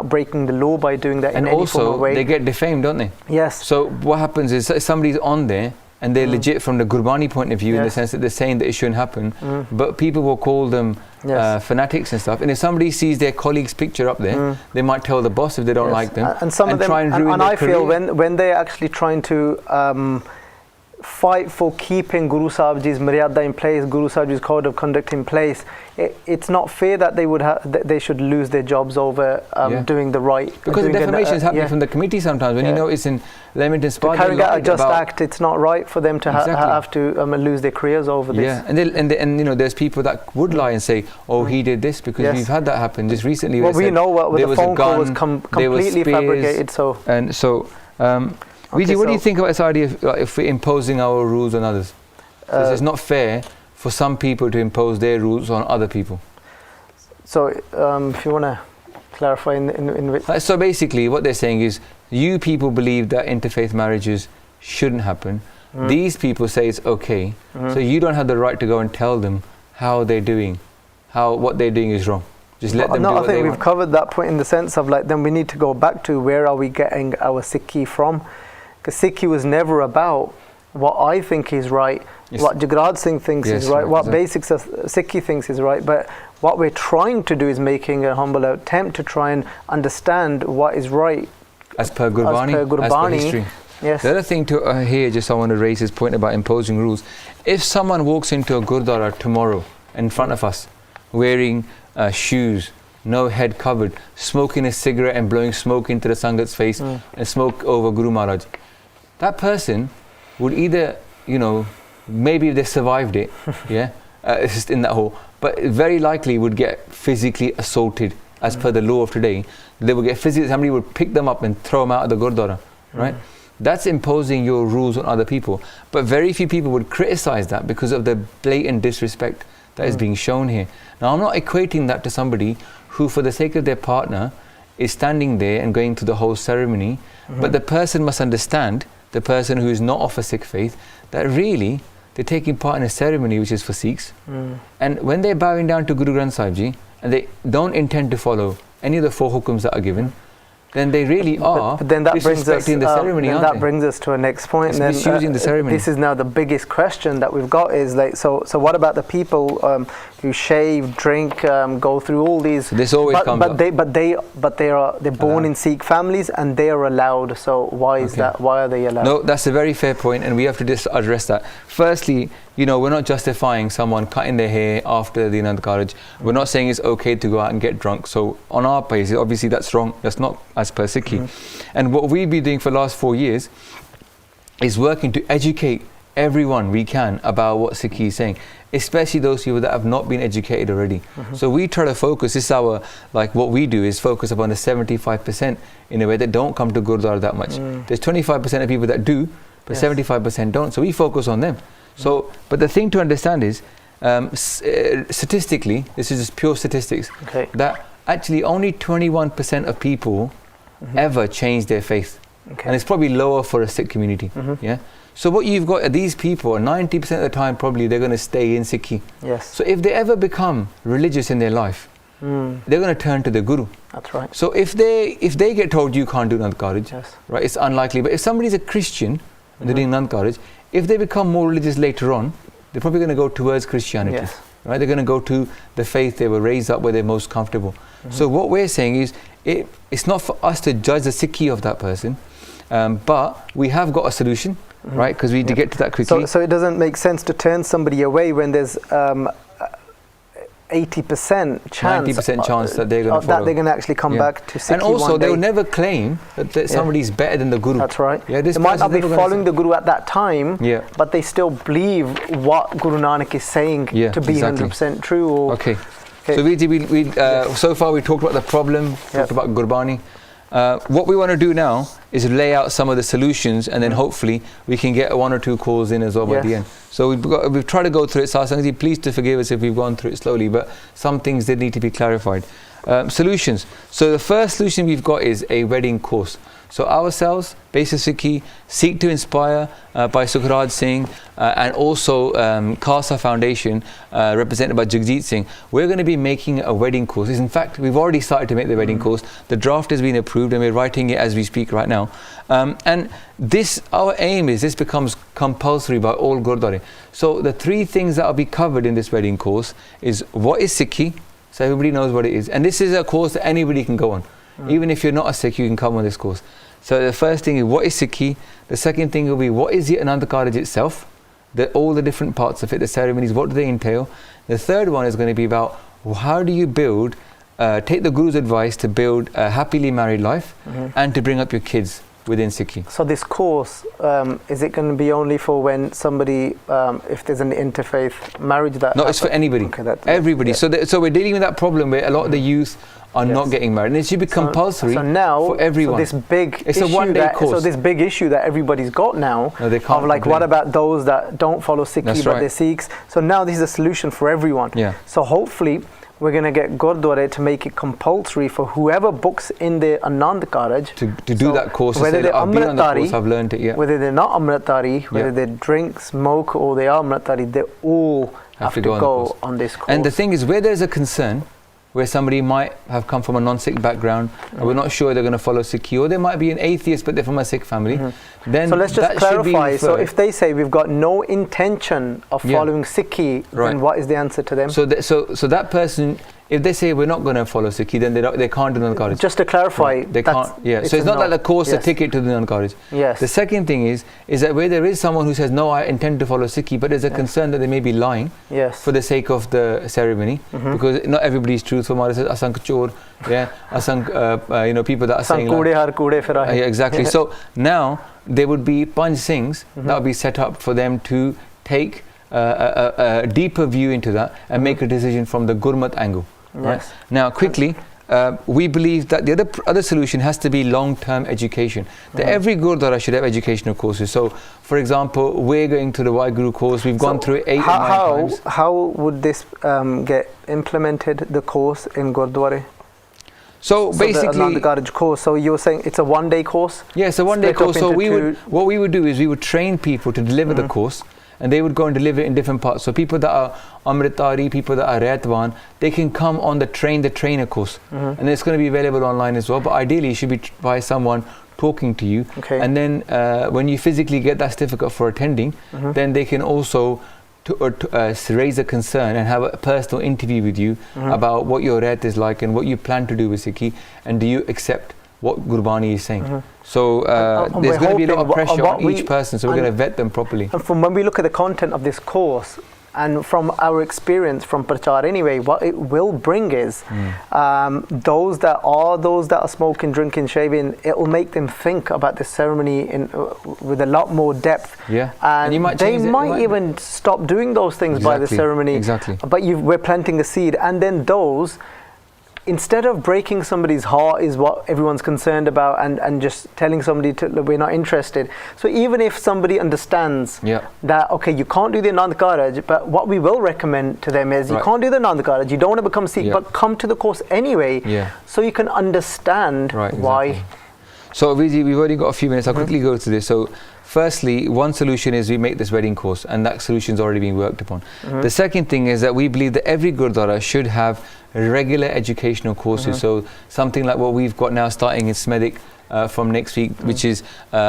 breaking the law by doing that in any form or way. And also they get defamed, don't they? Yes. So what happens is somebody's on there, and they're legit from the Gurbani point of view, in the sense that they're saying that it shouldn't happen, but people will call them fanatics and stuff. And if somebody sees their colleague's picture up there, they might tell the boss if they don't like them, and some of them, try and ruin their career. I feel when they're actually trying to fight for keeping Guru Sahib Ji's Maryada in place, Guru Sahib Ji's code of conduct in place, it's not fair that they should lose their jobs over doing the right. Because the defamation is happening from the committee sometimes. When you know it's in Leamington Spa, carrying out a just act, it's not right for them to have to lose their careers over this. Yeah, and you know, there's people that would lie and say, "Oh, he did this," because we've had that happen just recently. Well, we know what the phone call was completely fabricated. Vijay, what do you think about this idea of if we're imposing our rules on others? Because it's not fair for some people to impose their rules on other people. So, if you want to clarify in which... So basically what they're saying is, you people believe that interfaith marriages shouldn't happen. These people say it's okay. So you don't have the right to go and tell them how they're doing, what they're doing is wrong. Just let them do what they want. I think we've covered that point in the sense of then we need to go back to where are we getting our Sikhi from? Because Sikhi was never about what I think is right, what Jagraj Singh thinks is right, what basics of Sikhi thinks is right, but what we're trying to do is making a humble attempt to try and understand what is right as per Gurbani, as per history. Yes. The other thing to here, just I want to raise this point about imposing rules. If someone walks into a Gurdwara tomorrow in front of us wearing shoes, no head covered, smoking a cigarette and blowing smoke into the Sangat's face and smoke over Guru Maharaj. That person would either, you know, maybe if they survived it, yeah, it's just in that hole, but very likely would get physically assaulted as per the law of today. They would get physically, somebody would pick them up and throw them out of the Gurdwara, right? That's imposing your rules on other people. But very few people would criticize that because of the blatant disrespect that is being shown here. Now, I'm not equating that to somebody who, for the sake of their partner, is standing there and going through the whole ceremony. But the person must understand, the person who is not of a Sikh faith, that really they're taking part in a ceremony which is for Sikhs. And when they're bowing down to Guru Granth Sahib Ji and they don't intend to follow any of the 4 hukums that are given, then they really are but then that disrespecting the ceremony, aren't that they? brings us to a next point. It's And misusing the ceremony. This is now the biggest question that we've got is like, so what about the people who shave, drink, go through all these? So this always comes up. They're born in Sikh families and they are allowed. So why is that? Why are they allowed? No, that's a very fair point, and we have to just address that. Firstly, you know, we're not justifying someone cutting their hair after the Anand Kaaraj. We're not saying it's okay to go out and get drunk. So on our basis, obviously that's wrong. That's not as per Sikhi. And what we've been doing for the last 4 years is working to educate everyone we can about what Sikhi is saying, especially those people that have not been educated already. So we try to focus, this is our, like what we do is focus upon the 75% in a way that don't come to Gurdwara that much. There's 25% of people that do, but 75% don't. So we focus on them. So, but the thing to understand is, statistically, this is just pure statistics, that actually only 21% of people ever change their faith. And it's probably lower for a Sikh community. Yeah. So what you've got are these people, 90% of the time probably they're going to stay in Sikhi. Yes. So if they ever become religious in their life, they're going to turn to the Guru. That's right. So if they get told you can't do Anand Kaaraj, right, it's unlikely. But if somebody's a Christian and they're doing Anand Kaaraj, if they become more religious later on, they're probably going to go towards Christianity. Right? They're going to go to the faith they were raised up where they're most comfortable. So what we're saying is, it's not for us to judge the Sikhi of that person, but we have got a solution, right? Because we need to get to that quickly. So it doesn't make sense to turn somebody away when there's 80% chance, 90% chance that they're going to follow. That they're going to actually come back to Sikhi. And also, one day. they'll never claim that somebody's better than the Guru. That's right. Yeah, this they might not be following the Guru at that time, but they still believe what Guru Nanak is saying to be 100% true. Or, So so far we talked about the problem, talked about Gurbani. What we want to do now is lay out some of the solutions, and then hopefully we can get 1 or 2 calls in as well by the end. So we've tried to go through it. Sasangi, please to forgive us if we've gone through it slowly, but some things did need to be clarified. Solutions. So the first solution we've got is a wedding course. So ourselves, Basis Sikhi, Seek to Inspire by Jagraj Singh, and also Khalsa Foundation, represented by Jagjit Singh, we're going to be making a wedding course. In fact, we've already started to make the wedding course. The draft has been approved and we're writing it as we speak right now. And this, our aim is this becomes compulsory by all Gurdwara. So the 3 things that will be covered in this wedding course is what is Sikhi, so everybody knows what it is. And this is a course that anybody can go on. Even if you're not a Sikh, you can come on this course. So the first thing is what is Sikhi. The second thing will be what is the Anand Kaaraj itself, all the different parts of it, the ceremonies, what do they entail. The third one is going to be about how do you build, take the Guru's advice to build a happily married life and to bring up your kids within Sikhi. So this course, is it going to be only for when somebody, if there's an interfaith marriage that... No, it's for anybody, everybody. So we're dealing with that problem where a lot of the youth are not getting married, and it should be compulsory for everyone. So this big it's a one-day course. So this big issue that everybody's got now, they can't of like, what about those that don't follow Sikhi but they're Sikhs? So now this is a solution for everyone. So hopefully we're going to get Gurdwara to make it compulsory for whoever books in the Anand Kaaraj to do that course. Whether they're Amritdhari, I've learned it. Whether they're not Amritdhari, whether they drink, smoke, or they are Amritdhari, they all have to go on this course. And the thing is, where there's a concern, where somebody might have come from a non-Sikh background and we're not sure they're going to follow Sikhi, or they might be an atheist but they're from a Sikh family, then so let's just that clarify. So if they say we've got no intention of following Sikhi, then what is the answer to them? So that person if they say we're not going to follow Sikhi, then they can't do Anand Kaaraj. Just to clarify, they can't. Yeah. So it's not like the course, a ticket to the Anand Kaaraj. Yes. The second thing is that where there is someone who says no, I intend to follow Sikhi, but there's a concern that they may be lying. Yes. For the sake of the ceremony, because not everybody is truthful. Mara says asank chor, yeah, asank, people that are saying like, yeah, exactly. So now there would be Panj Singhs that would be set up for them to take a deeper view into that and make a decision from the Gurmat angle. Right? Yes. Now, quickly, we believe that the other solution has to be long-term education. That every Gurdwara should have educational courses. So, for example, we're going to the Waheguru course. We've gone through it 8 or 9 times. How would this get implemented, the course in Gurdwara? So basically, the Anand Kaaraj course. So you were saying it's a one-day course? Yes, a one-day course. So what we would do is we would train people to deliver the course, and they would go and deliver it in different parts. So people that are Amritari, people that are Raitwan, they can come on the trainer course, and it's going to be available online as well. But ideally, it should be by someone talking to you, and then when you physically get that certificate for attending, then they can also raise a concern and have a personal interview with you about what your Raat is like and what you plan to do with Sikhi, and do you accept what Gurbani is saying. So there's going to be a lot of pressure on each person, so we're going to vet them properly. And from when we look at the content of this course, and from our experience from Prachar anyway, what it will bring is those that are smoking, drinking, shaving, it will make them think about this ceremony with a lot more depth. Yeah. And they might even stop doing those things by the ceremony. Exactly. But we're planting a seed, and then those, instead of breaking somebody's heart is what everyone's concerned about, and just telling somebody we're not interested. So even if somebody understands that, okay, you can't do the Anand Kaaraj, but what we will recommend to them is you can't do the Anand Kaaraj, you don't want to become Sikh, but come to the course anyway, so you can understand why. So Viji, we've already got a few minutes. I'll quickly go through this. So firstly, one solution is we make this wedding course, and that solution's already being worked upon. The second thing is that we believe that every Gurdwara should have regular educational courses. So something like what we've got now starting in Smedic from next week, which is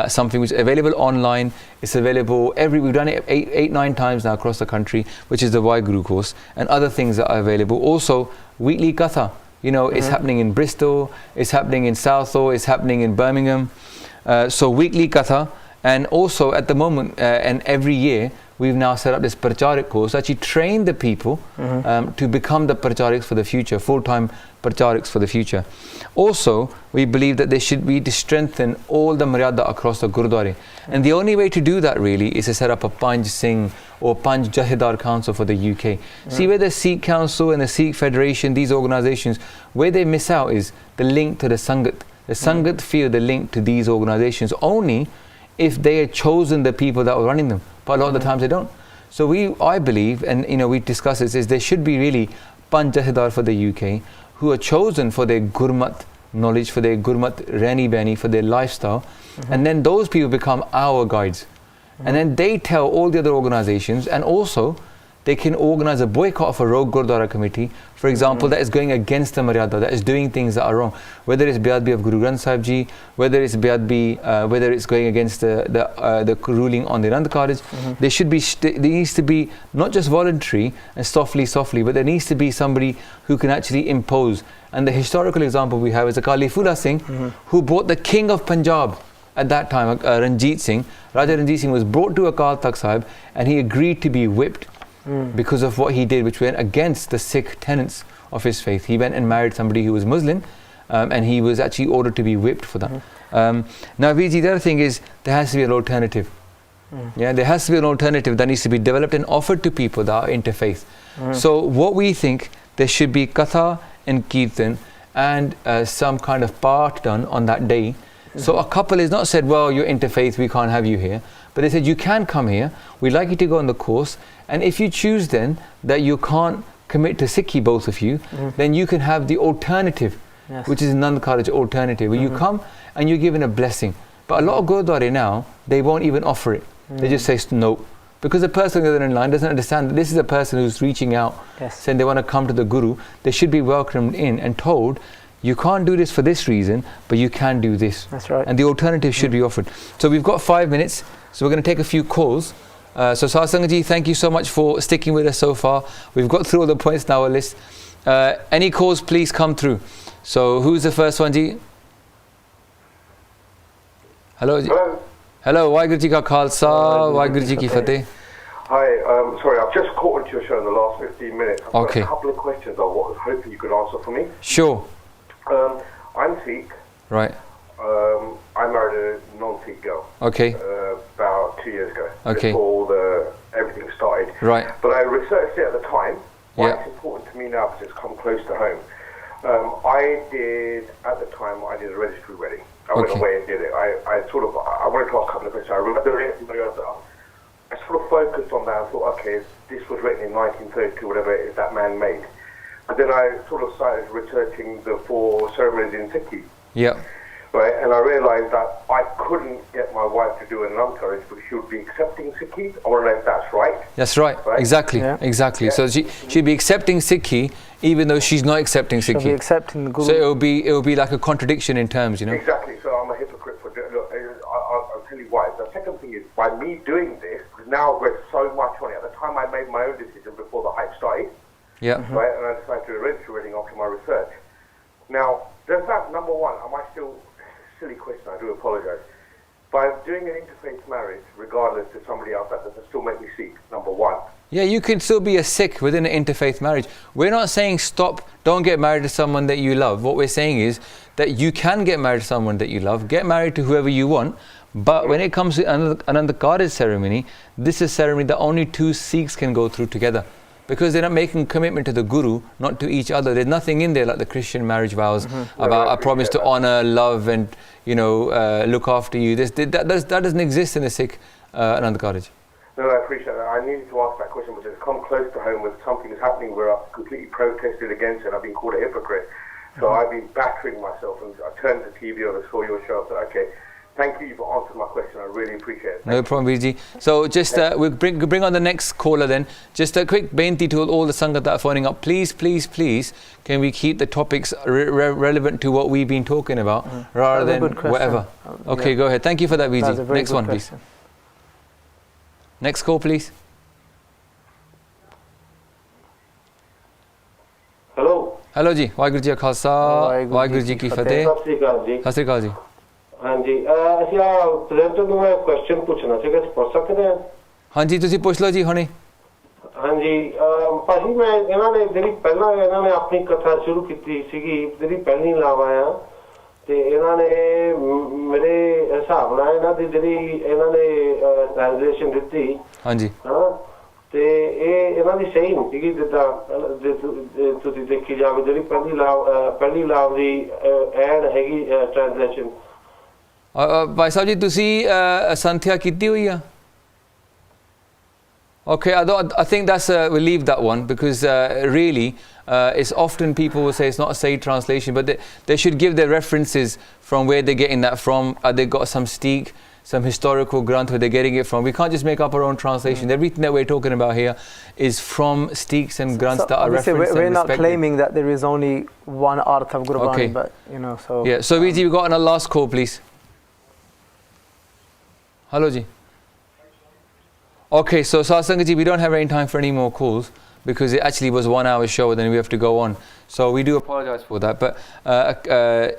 something which is available online. It's available we've done it 8-9 times now across the country, which is the Waheguru course, and other things that are available. Also, weekly Katha. It's happening in Bristol, it's happening in Southall, it's happening in Birmingham. So weekly Katha. And also at the moment, and every year, we've now set up this Pracharik course, actually train the people to become the Prachariks for the future, full-time Prachariks for the future. Also, we believe that there should be to strengthen all the Maryada across the Gurdwara. And the only way to do that really is to set up a Panj Singh or Panj Jahedar Council for the UK. See where the Sikh Council and the Sikh Federation, these organisations, where they miss out is the link to the Sangat. The Sangat feel the link to these organisations only if they had chosen the people that were running them, but a lot of the times they don't. So I believe, and we discuss this, is there should be really Panj Jahedar for the UK who are chosen for their Gurmat knowledge, for their Gurmat Rani Bani, for their lifestyle, and then those people become our guides, and then they tell all the other organisations, and also they can organise a boycott of a rogue Gurdwara committee, for example, that is going against the Maryada, that is doing things that are wrong. Whether it's Beadbi of Guru Granth Sahib Ji, whether it's Beadbi, whether it's going against the ruling on the Anand Kaaraj, there needs to be not just voluntary and softly, but there needs to be somebody who can actually impose. And the historical example we have is Akaal Phula Singh, who brought the king of Punjab at that time, Ranjit Singh. Raja Ranjit Singh was brought to Akaal Takht Sahib, and he agreed to be whipped because of what he did, which went against the Sikh tenets of his faith. He went and married somebody who was Muslim, and he was actually ordered to be whipped for that. Now, Viji, the other thing is there has to be an alternative. Yeah, there has to be an alternative that needs to be developed and offered to people that are interfaith. So what we think, there should be Katha and Kirtan and some kind of part done on that day. So a couple is not said, well, you're interfaith, we can't have you here. But they said, you can come here, we'd like you to go on the course, and if you choose then that you can't commit to Sikhi, both of you, then you can have the alternative, which is Anand Kaaraj alternative, where you come and you're given a blessing. But a lot of Gurdwara now, they won't even offer it. They just say no. Because the person on the other end line doesn't understand that this is a person who's reaching out, saying they want to come to the Guru. They should be welcomed in and told, you can't do this for this reason, but you can do this. That's right. And the alternative should be offered. So we've got 5 minutes, so we're going to take a few calls. So Sasangaji, thank you so much for sticking with us so far. We've got through all the points in our list. Any calls, please come through. So who's the first one, Ji? Hello. Hello. Hello. Waheguru Ji Ka Khalsa, Waheguru Ji Ki Fateh. Hi. Sorry, I've just caught into your show in the last 15 minutes. I've Okay. got a couple of questions I was hoping you could answer for me. Sure. I'm Sikh. Right. I married a non-Sikh girl. Okay. About 2 years ago. Okay. Before everything started. Right. But I researched it at the time. Why Yeah. it's important to me now because it's come close to home. At the time, I did a registry wedding. I went Okay. away and did it. I wanted to ask a couple of questions. I remember it. I sort of focused on that and thought, okay, this was written in 1932, whatever it is that man made. But then I sort of started researching the 4 ceremonies in Sikh. Yeah. Right, and I realised that I couldn't get my wife to do an Anand Kaaraj because she would be accepting Sikhi. I want to know if that's right. That's right. Right? Exactly. Yeah. Exactly. So she'd be accepting Sikhi even though she's not accepting She'll be Sikhi. accepting the Guru. So it will be like a contradiction in terms, you know. Exactly, so I'm a hypocrite for doing. Look, I'll tell you why. The second thing is, by me doing this, because now I've read so much on it, at the time I made my own decision before the hype started, Yeah. right, and I decided to do a registry wedding after my research. Now, does that, number one, am I still, silly question, I do apologise, by doing an interfaith marriage, regardless to somebody else, that doesn't still make me Sikh, number one. Yeah, you can still be a Sikh within an interfaith marriage. We're not saying stop, don't get married to someone that you love. What we're saying is that you can get married to someone that you love, get married to whoever you want, but when it comes to Anand Kaaraj ceremony, this is a ceremony that only 2 Sikhs can go through together. Because they're not making commitment to the Guru, not to each other. There's nothing in there like the Christian marriage vows about I promise to honour, love and, look after you. That doesn't exist in the Sikh Anand Kaaraj. No, I appreciate that. I needed to ask that question because it's come close to home with something that's happening where I've completely protested against it. I've been called a hypocrite. So I've been battering myself and I turned the TV on and saw your show. I thought, okay, thank you for answering my question. I really appreciate it. No problem, Virji. So just we'll bring on the next caller then. Just a quick benti to all the Sangat that are phoning up. Please, can we keep the topics relevant to what we've been talking about rather That's a than good question. whatever. Okay, go ahead. Thank you for that, That's a Virji. very Next good one, question. please. Next call, please. Hello. Hello ji. Waheguru ji ka Khalsa, Waheguru ji ki Fateh. ਸਤਿ ਸ਼੍ਰੀ ਅਕਾਲ ਜੀ Sat Sri Akal ji. ਹਾਂਜੀ ਅਸੀਂ ਆ presenter ਨੂੰ ਮੈਂ question ਪੁੱਛਣਾ ਸੀਗਾ ਪੁੱਛ ਸਕਦੇ ਹਾਂ ਹਾਂਜੀ ਤੁਸੀਂ ਪੁੱਛ ਲਓ ਜੀ ਹੁਣੇ ਹਾਂਜੀ ਭਾਜੀ ਮੈਂ ਇਹਨਾਂ ਨੇ ਜਿਹੜੀ ਪਹਿਲਾਂ ਇਹਨਾਂ ਨੇ ਆਪਣੀ ਕਥਾ ਸ਼ੁਰੂ ਕੀਤੀ ਸੀਗੀ ਜਿਹੜੀ ਪਹਿਲੀ ਲਾਵਾ ਆ ਤੇ ਇਹਨਾਂ ਨੇ ਮੇਰੇ ਹਿਸਾਬ ਨਾਲ ਇਹਨਾਂ ਦੀ ਜਿਹੜੀ ਇਹਨਾਂ ਨੇ ਟ੍ਰਾਂਸਲੇਸ਼ਨ ਦਿੱਤੀ ਹਾਂਜੀ ਹਾਂ ਤੇ ਇਹ ਇਹਨਾਂ ਦੀ ਸਹੀ ਨਹੀਂ ਸੀਗੀ ਜਿੱਦਾਂ ਤੁਸੀਂ ਦੇਖੀ ਜਾਵੇ ਜਿਹੜੀ ਪਹਿਲੀ ਲਾਵ ਦੀ ਐਡ ਹੈਗੀ ਟ੍ਰਾਂਸਲੇਸ਼ਨ ਭਾਈ ਸਾਹਿਬ ਜੀ ਤੁਸੀਂ ਸੰਥਿਆ ਕੀਤੀ ਹੋਈ ਆ Okay, I think that's we'll leave that one because really it's often people will say it's not a Sayyid translation, but they should give their references from where they're getting that from. They got some steek, some historical grant where they're getting it from. We can't just make up our own translation. Everything that we're talking about here is from steeks and grants that are referenced. We're not claiming that there is only one arth of Gurbani, but so. Yeah. So Viji, we've got a last call, please. Hello, Ji. Okay, so Sasangaji, we don't have any time for any more calls because it actually was 1 hour show and then we have to go on. So we do apologize for that. But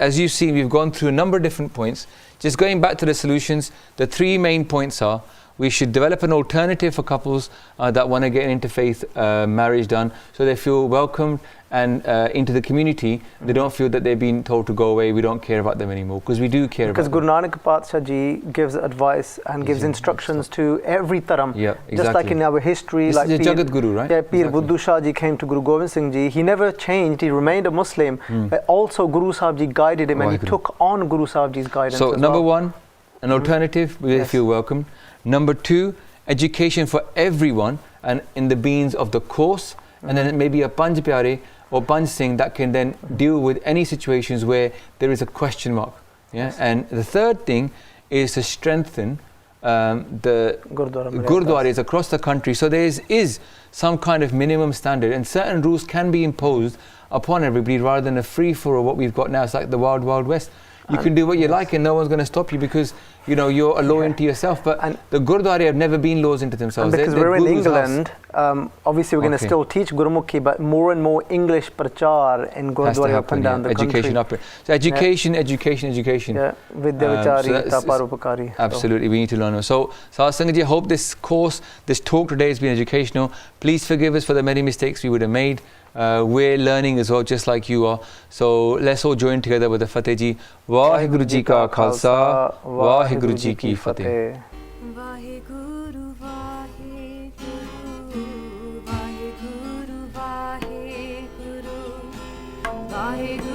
as you've seen, we've gone through a number of different points. Just going back to the solutions, the 3 main points are we should develop an alternative for couples that want to get an interfaith marriage done so they feel welcomed and into the community. They don't feel that they're being told to go away, we don't care about them anymore, because we do care about them. Because Guru Nanak Patsha Ji gives advice and gives instructions to every taram. Yeah, exactly. Just like in our history. This like is a Jagat Guru, right? Yeah, Pir Buddhu Shah Ji came to Guru Gobind Singh Ji. He never changed, he remained a Muslim. But also Guru Sahib Ji guided him and he took on Guru Sahib Ji's guidance. So number 1, an alternative where they feel welcome. Number 2, education for everyone and in the beings of the course. And then maybe a Panj Pyare or Panj Singh that can then deal with any situations where there is a question mark. Yeah? And the third thing is to strengthen the Gurdwaras across the country. So there is some kind of minimum standard and certain rules can be imposed upon everybody rather than a free-for-all what we've got now. It's like the wild, wild west. You can do what you like and no one's going to stop you because, you know, you're a law into yourself. But the Gurdwara have never been laws into themselves. And because we're in England, obviously we're going to still teach Gurmukhi, but more and more English prachar in Gurdwara up and down the education country. So education. Yeah, Vidya Vichari, Taparupakari. Absolutely, we need to learn. So Sangat, I hope this course, this talk today has been educational. Please forgive us for the many mistakes we would have made. We're learning as well, just like you are. So let's all join together with the Fateh Ji. Vaheguru Ji ka Khalsa, Vaheguru Ji ki Fateh. Vaheguru, Vaheguru, Vaheguru, Vaheguru, Vaheguru.